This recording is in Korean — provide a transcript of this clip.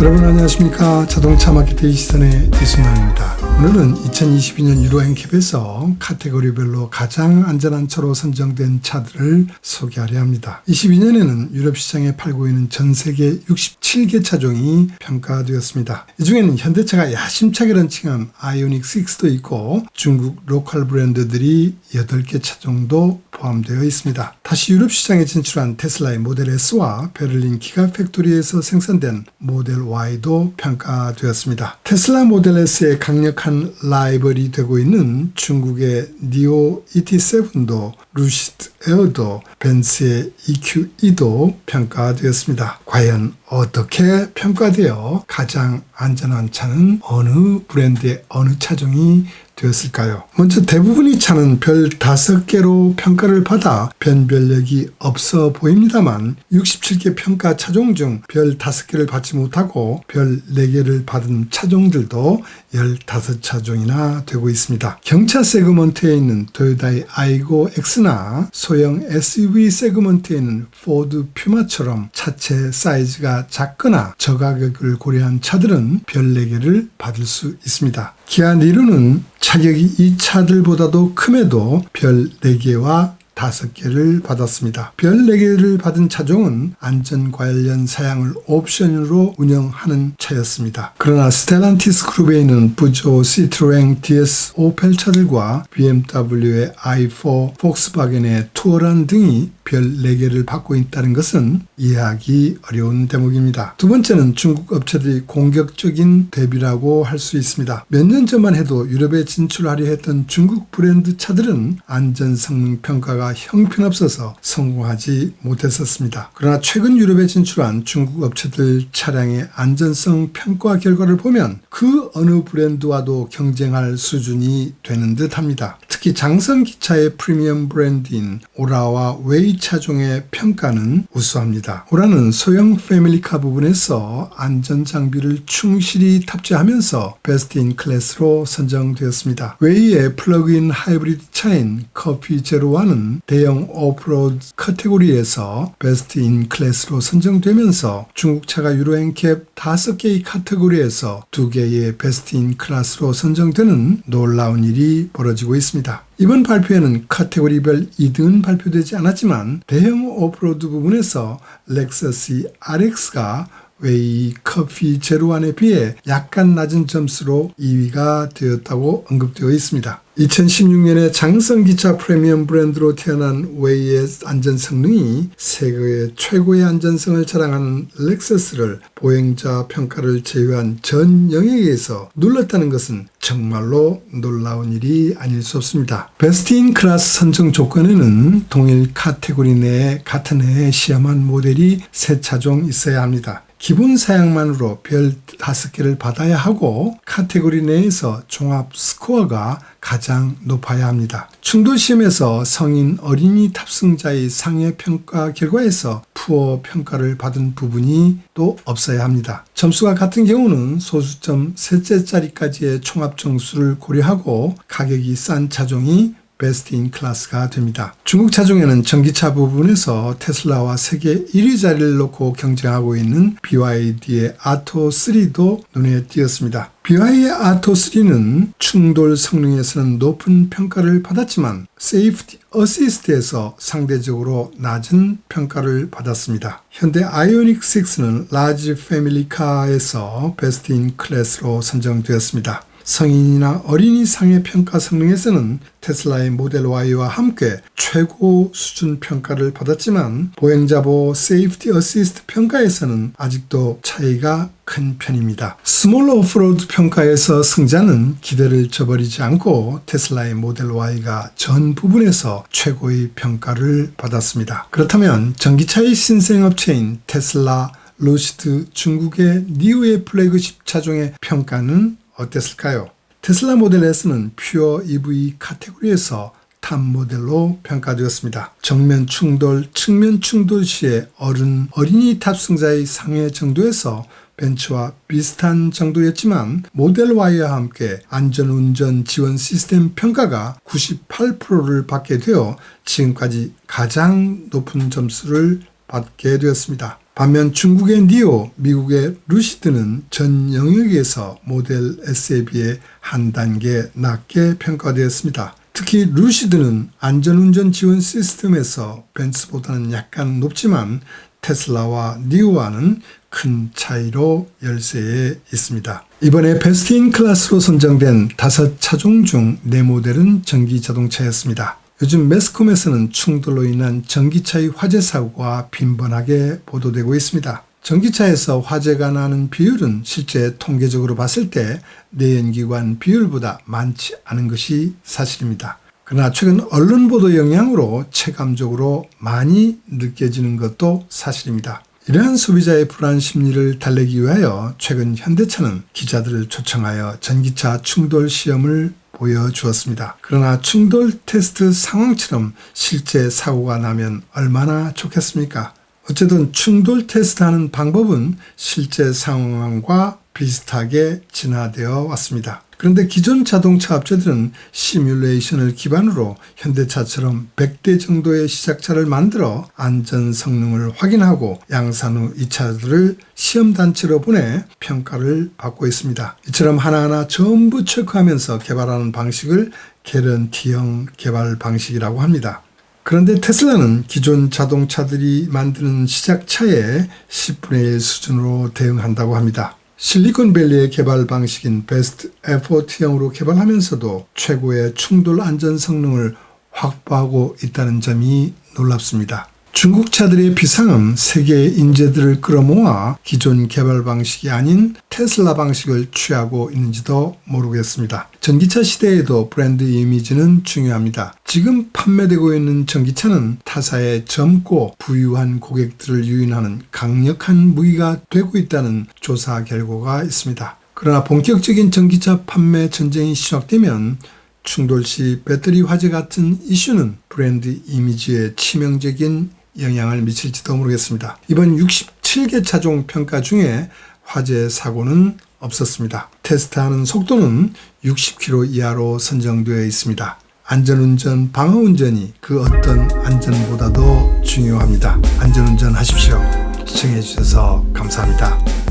여러분 안녕하십니까. 자동차 마케팅 시선의 이순환입니다. 오늘은 2022년 유로 NCAP에서 카테고리별로 가장 안전한 차로 선정된 차들을 소개하려 합니다. 22년에는 유럽 시장에 팔고 있는 전 세계 67개 차종이 평가되었습니다. 이 중에는 현대차가 야심차게 런칭한 아이오닉 6도 있고 중국 로컬 브랜드들이 8개 차종도 포함되어 있습니다. 다시 유럽 시장에 진출한 테슬라의 모델 S와 베를린 기가팩토리에서 생산된 모델 Y도 평가되었습니다. 테슬라 모델 S의 강력한 라이벌이 되고 있는 중국의 니오 ET7도, 루시드 에어도, 벤츠의 EQE도 평가되었습니다. 과연 어떻게 평가되어 가장 안전한 차는 어느 브랜드의 어느 차종이 되었을까요? 먼저 대부분의 차는 별 5개로 평가를 받아 변별력이 없어 보입니다만 67개 평가 차종 중 별 5개를 받지 못하고 별 4개를 받은 차종들도 15차종이나 되고 있습니다. 경차 세그먼트에 있는 토요타의 아이고 X나 소형 SUV 세그먼트에 있는 포드 퓨마처럼 차체 사이즈가 작거나 저가격을 고려한 차들은 별 4개를 받을 수 있습니다. 기아 니로는 차격이 이 차들보다도 큼에도 별 4개와 5개를 받았습니다. 별 4개를 받은 차종은 안전 관련 사양을 옵션으로 운영하는 차였습니다. 그러나 스텔란티스 그룹에 있는 부조, 시트로엥, DS, 오펠 차들과 BMW의 i4, 폭스바겐의 투어란 등이 별 4개를 받고 있다는 것은 이해하기 어려운 대목입니다. 두 번째는 중국 업체들이 공격적인 대비라고 할 수 있습니다. 몇 년 전만 해도 유럽에 진출하려 했던 중국 브랜드 차들은 안전 성능 평가가 형편없어서 성공하지 못했었습니다. 그러나 최근 유럽에 진출한 중국 업체들 차량의 안전성 평가 결과를 보면 그 어느 브랜드와도 경쟁할 수준이 되는 듯 합니다. 특히 장성 기차의 프리미엄 브랜드인 오라와 웨이 차종의 평가는 우수합니다. 오라는 소형 패밀리카 부분에서 안전 장비를 충실히 탑재하면서 베스트 인 클래스로 선정되었습니다. 웨이의 플러그인 하이브리드 차인 커피 제로와는 대형 오프로드 카테고리에서 베스트 인 클래스로 선정되면서 중국차가 유로 NCAP 5개의 카테고리에서 2개의 베스트 인 클래스로 선정되는 놀라운 일이 벌어지고 있습니다. 이번 발표에는 카테고리별 2등은 발표되지 않았지만 대형 오프로드 부분에서 렉서스 RX가 웨이 커피 제로원에 비해 약간 낮은 점수로 2위가 되었다고 언급되어 있습니다. 2016년에 장성기차 프리미엄 브랜드로 태어난 웨이의 안전 성능이 세계의 최고의 안전성을 자랑하는 렉서스를 보행자 평가를 제외한 전 영역에서 눌렀다는 것은 정말로 놀라운 일이 아닐 수 없습니다. 베스트 인 클래스 선정 조건에는 동일 카테고리 내에 같은 해에 시험한 모델이 3차종 있어야 합니다. 기본 사양만으로 별 5개를 받아야 하고 카테고리 내에서 종합 스코어가 가장 높아야 합니다. 충돌시험에서 성인 어린이 탑승자의 상해 평가 결과에서 푸어 평가를 받은 부분이 또 없어야 합니다. 점수가 같은 경우는 소수점 3개짜리까지의 총합 점수를 고려하고 가격이 싼 차종이 베스트 인 클래스가 됩니다. 중국 차종에는 전기차 부분에서 테슬라와 세계 1위 자리를 놓고 경쟁하고 있는 BYD의 아토3도 눈에 띄었습니다. BYD의 아토3는 충돌 성능에서는 높은 평가를 받았지만 세이프티 어시스트에서 상대적으로 낮은 평가를 받았습니다. 현대 아이오닉 6는 라지 패밀리카에서 베스트 인 클래스로 선정되었습니다. 성인이나 어린이 상해 평가 성능에서는 테슬라의 모델 Y와 함께 최고 수준 평가를 받았지만 보행자보호 세이프티 어시스트 평가에서는 아직도 차이가 큰 편입니다. 스몰 오프로드 평가에서 승자는 기대를 저버리지 않고 테슬라의 모델 Y가 전 부분에서 최고의 평가를 받았습니다. 그렇다면 전기차의 신생업체인 테슬라, 루시드, 중국의 니오의 플래그십 차종의 평가는 어땠을까요? 테슬라 모델 S는 퓨어 EV 카테고리에서 탑 모델로 평가되었습니다. 정면 충돌, 측면 충돌 시에 어린이 탑승자의 상해 정도에서 벤츠와 비슷한 정도였지만 모델 Y와 함께 안전운전 지원 시스템 평가가 98%를 받게 되어 지금까지 가장 높은 점수를 받게 되었습니다. 반면 중국의 니오, 미국의 루시드는 전 영역에서 모델 S에 비해 한 단계 낮게 평가되었습니다. 특히 루시드는 안전운전 지원 시스템에서 벤츠보다는 약간 높지만 테슬라와 니오와는 큰 차이로 열세에 있습니다. 이번에 베스트 인 클래스로 선정된 5차종 중 4모델은 전기 자동차였습니다. 요즘 매스컴에서는 충돌로 인한 전기차의 화재 사고가 빈번하게 보도되고 있습니다. 전기차에서 화재가 나는 비율은 실제 통계적으로 봤을 때 내연기관 비율보다 많지 않은 것이 사실입니다. 그러나 최근 언론 보도 영향으로 체감적으로 많이 느껴지는 것도 사실입니다. 이러한 소비자의 불안 심리를 달래기 위하여 최근 현대차는 기자들을 초청하여 전기차 충돌 시험을 보여주었습니다. 그러나 충돌 테스트 상황처럼 실제 사고가 나면 얼마나 좋겠습니까? 어쨌든 충돌 테스트하는 방법은 실제 상황과 비슷하게 진화되어 왔습니다. 그런데 기존 자동차 업체들은 시뮬레이션을 기반으로 현대차처럼 100대 정도의 시작차를 만들어 안전 성능을 확인하고 양산 후 이 차들을 시험단체로 보내 평가를 받고 있습니다. 이처럼 하나하나 전부 체크하면서 개발하는 방식을 개런티형 개발 방식이라고 합니다. 그런데 테슬라는 기존 자동차들이 만드는 시작차의 10분의 1 수준으로 대응한다고 합니다. 실리콘밸리의 개발 방식인 베스트 에포트형으로 개발하면서도 최고의 충돌 안전 성능을 확보하고 있다는 점이 놀랍습니다. 중국 차들의 비상은 세계의 인재들을 끌어모아 기존 개발 방식이 아닌 테슬라 방식을 취하고 있는지도 모르겠습니다. 전기차 시대에도 브랜드 이미지는 중요합니다. 지금 판매되고 있는 전기차는 타사의 젊고 부유한 고객들을 유인하는 강력한 무기가 되고 있다는 조사 결과가 있습니다. 그러나 본격적인 전기차 판매 전쟁이 시작되면 충돌 시 배터리 화재 같은 이슈는 브랜드 이미지에 치명적인 영향을 미칠지도 모르겠습니다. 이번 67개 차종 평가 중에 화재 사고는 없었습니다. 테스트하는 속도는 60km 이하로 선정되어 있습니다. 안전운전, 방어운전이 그 어떤 안전보다도 중요합니다. 안전운전 하십시오. 시청해 주셔서 감사합니다.